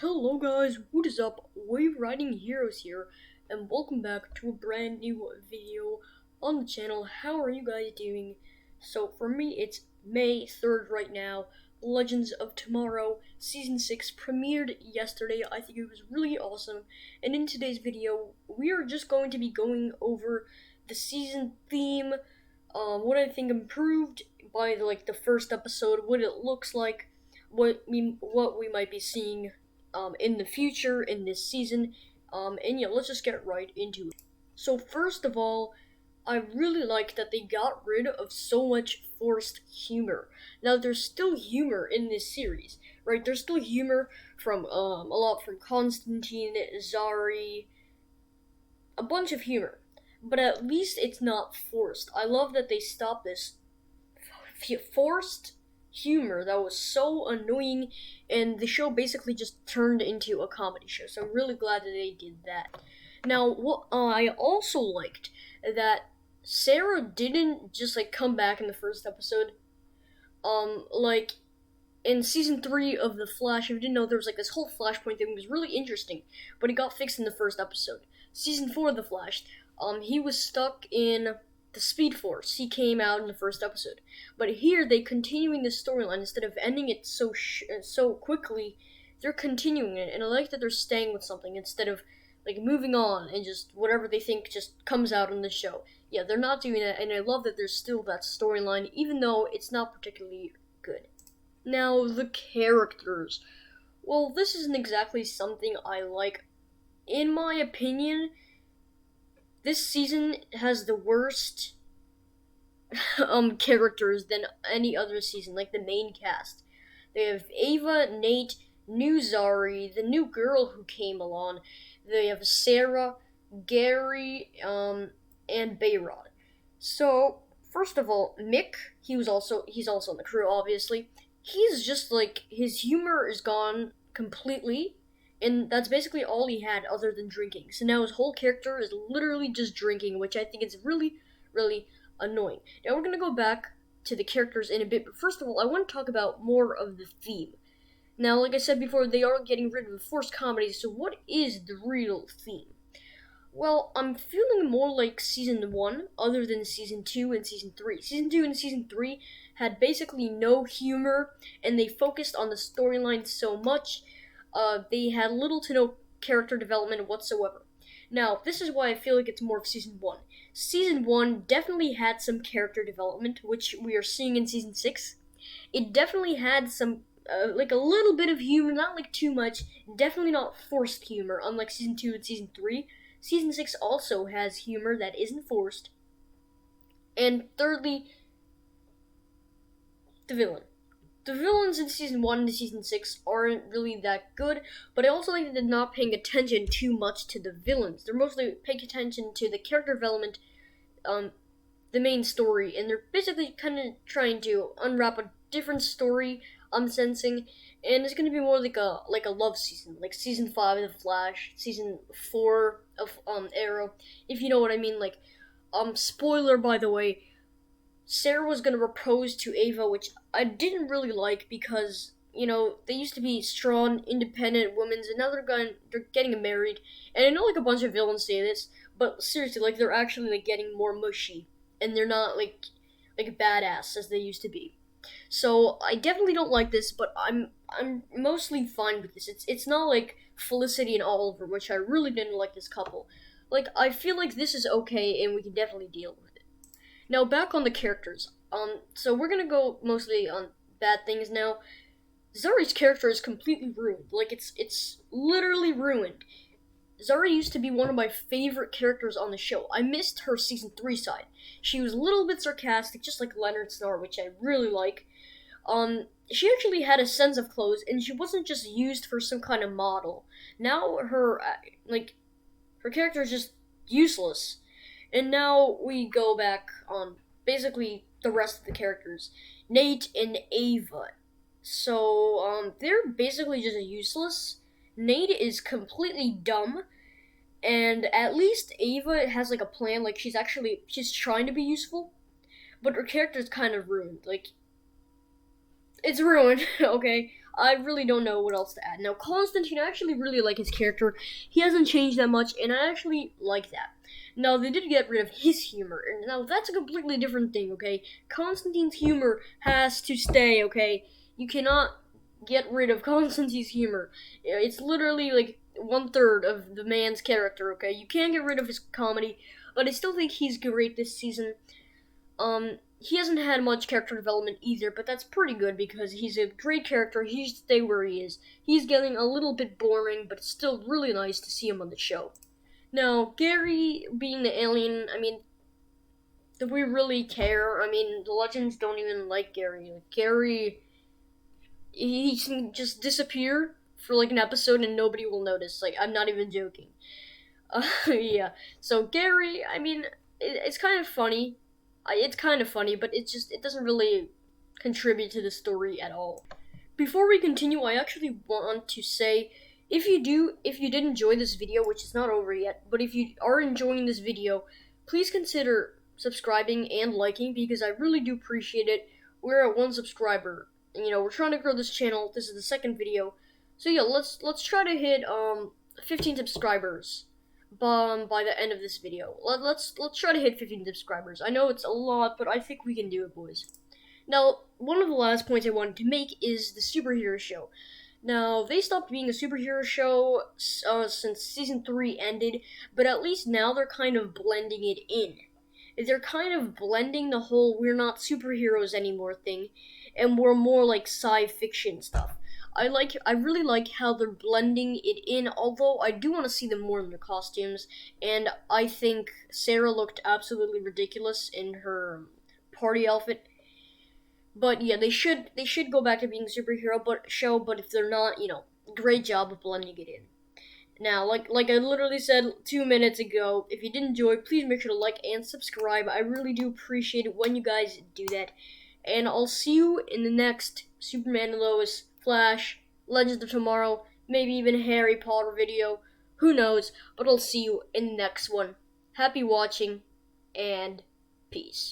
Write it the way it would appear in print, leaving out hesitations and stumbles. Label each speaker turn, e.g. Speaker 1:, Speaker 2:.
Speaker 1: Hello guys, what is up? WaveRiding Heroes here, and welcome back to a brand new video on the channel. How are you guys doing? So for me, it's May 3rd right now. Legends of Tomorrow Season 6 premiered yesterday. I think it was really awesome. And in today's video, we are just going to be going over the season theme, what I think improved by the first episode, what it looks like, what we might be seeing in the future in this season. And yeah, let's just get right into it. So first of all, I really like that they got rid of so much forced humor. Now there's still humor in this series, right? There's still humor from a lot from Constantine, Zari, a bunch of humor. But at least it's not forced. I love that they stopped this forced humor that was so annoying, and the show basically just turned into a comedy show. So I'm really glad that they did that. Now, what I also liked that Sarah didn't just come back in the first episode. Like in season 3 of The Flash, if you didn't know, there was this whole Flashpoint thing that was really interesting, but it got fixed in the first episode. Season 4 of The Flash, he was stuck in the Speed Force. He came out in the first episode. But here, they continuing the storyline. Instead of ending it so quickly, they're continuing it, and I like that they're staying with something instead of moving on and just whatever they think just comes out in the show. Yeah, they're not doing that, and I love that there's still that storyline, even though it's not particularly good. Now, the characters. Well, this isn't exactly something I like. In my opinion, this season has the worst characters than any other season, like the main cast. They have Ava, Nate, new Zari, the new girl who came along. They have Sarah, Gary, and Bayrod. So, first of all, Mick, he's also on the crew, obviously. He's just his humor is gone completely, and that's basically all he had other than drinking. So now his whole character is literally just drinking, which I think is really, really annoying. Now we're gonna go back to the characters in a bit, but first of all, I want to talk about more of the theme. Now, like I said before, they are getting rid of the forced comedy, so what is the real theme? Well, I'm feeling more like Season 1, other than Season 2 and Season 3. Season 2 and Season 3 had basically no humor, and they focused on the storyline so much, they had little to no character development whatsoever. Now, this is why I feel like it's more of Season 1. Season 1 definitely had some character development, which we are seeing in Season 6. It definitely had some a little bit of humor, not too much, definitely not forced humor, unlike Season 2 and Season 3. Season 6 also has humor that isn't forced. And thirdly, the villain. The villains in Season 1 and Season 6 aren't really that good, but I also like that they're not paying attention too much to the villains. They're mostly paying attention to the character development, the main story, and they're basically kind of trying to unwrap a different story, I'm sensing, and it's going to be more like a love season, like Season 5 of The Flash, Season 4 of Arrow, if you know what I mean. Spoiler by the way, Sarah was going to propose to Ava, which I didn't really like because, they used to be strong, independent women, and now they're getting married. And I know a bunch of villains say this, but seriously, they're actually getting more mushy, and they're not like badass as they used to be. So I definitely don't like this, but I'm mostly fine with this. It's not like Felicity and Oliver, which I really didn't like this couple. I feel like this is okay, and we can definitely deal with it. Now back on the characters. So we're gonna go mostly on bad things now. Zari's character is completely ruined. It's literally ruined. Zari used to be one of my favorite characters on the show. I missed her Season 3 side. She was a little bit sarcastic, just like Leonard Snore, which I really like. She actually had a sense of clothes, and she wasn't just used for some kind of model. Now her character is just useless. And now we go back on basically the rest of the characters. Nate and Ava. So, they're basically just useless. Nate is completely dumb, and at least Ava has a plan. She's trying to be useful, but her character's kind of ruined. It's ruined. Okay, I really don't know what else to add. Now, Constantine, I actually really like his character. He hasn't changed that much, and I actually like that. Now, they did get rid of his humor, and now that's a completely different thing, okay? Constantine's humor has to stay, okay? You cannot get rid of Constantine's humor. It's literally like 1/3 of the man's character, okay? You can't get rid of his comedy, but I still think he's great this season. He hasn't had much character development either, but that's pretty good because he's a great character. He should stay where he is. He's getting a little bit boring, but it's still really nice to see him on the show. Now, Gary being the alien, I mean, do we really care? I mean, the Legends don't even like Gary. Like, Gary, he can just disappear for like an episode and nobody will notice. Like, I'm not even joking. Yeah. So Gary, I mean, it's kind of funny. It's kind of funny, but it doesn't really contribute to the story at all. Before we continue, I actually want to say, if you did enjoy this video, which is not over yet, but if you are enjoying this video, please consider subscribing and liking because I really do appreciate it. We're at 1 subscriber. And, we're trying to grow this channel. This is the second video. So yeah, let's try to hit 15 subscribers by the end of this video. Let's try to hit 15 subscribers. I know it's a lot, but I think we can do it, boys. Now, one of the last points I wanted to make is the superhero show. Now, they stopped being a superhero show since season 3 ended, but at least now they're kind of blending it in. They're kind of blending the whole we're not superheroes anymore thing, and we're more like sci fiction stuff. I really like how they're blending it in, although I do want to see them more in their costumes, and I think Sarah looked absolutely ridiculous in her party outfit. But yeah, they should go back to being a superhero show, but if they're not, great job of blending it in. Now, like I literally said 2 minutes ago, if you did enjoy, please make sure to like and subscribe. I really do appreciate it when you guys do that. And I'll see you in the next Superman and Lois, Flash, Legends of Tomorrow, maybe even Harry Potter video. Who knows? But I'll see you in the next one. Happy watching, and peace.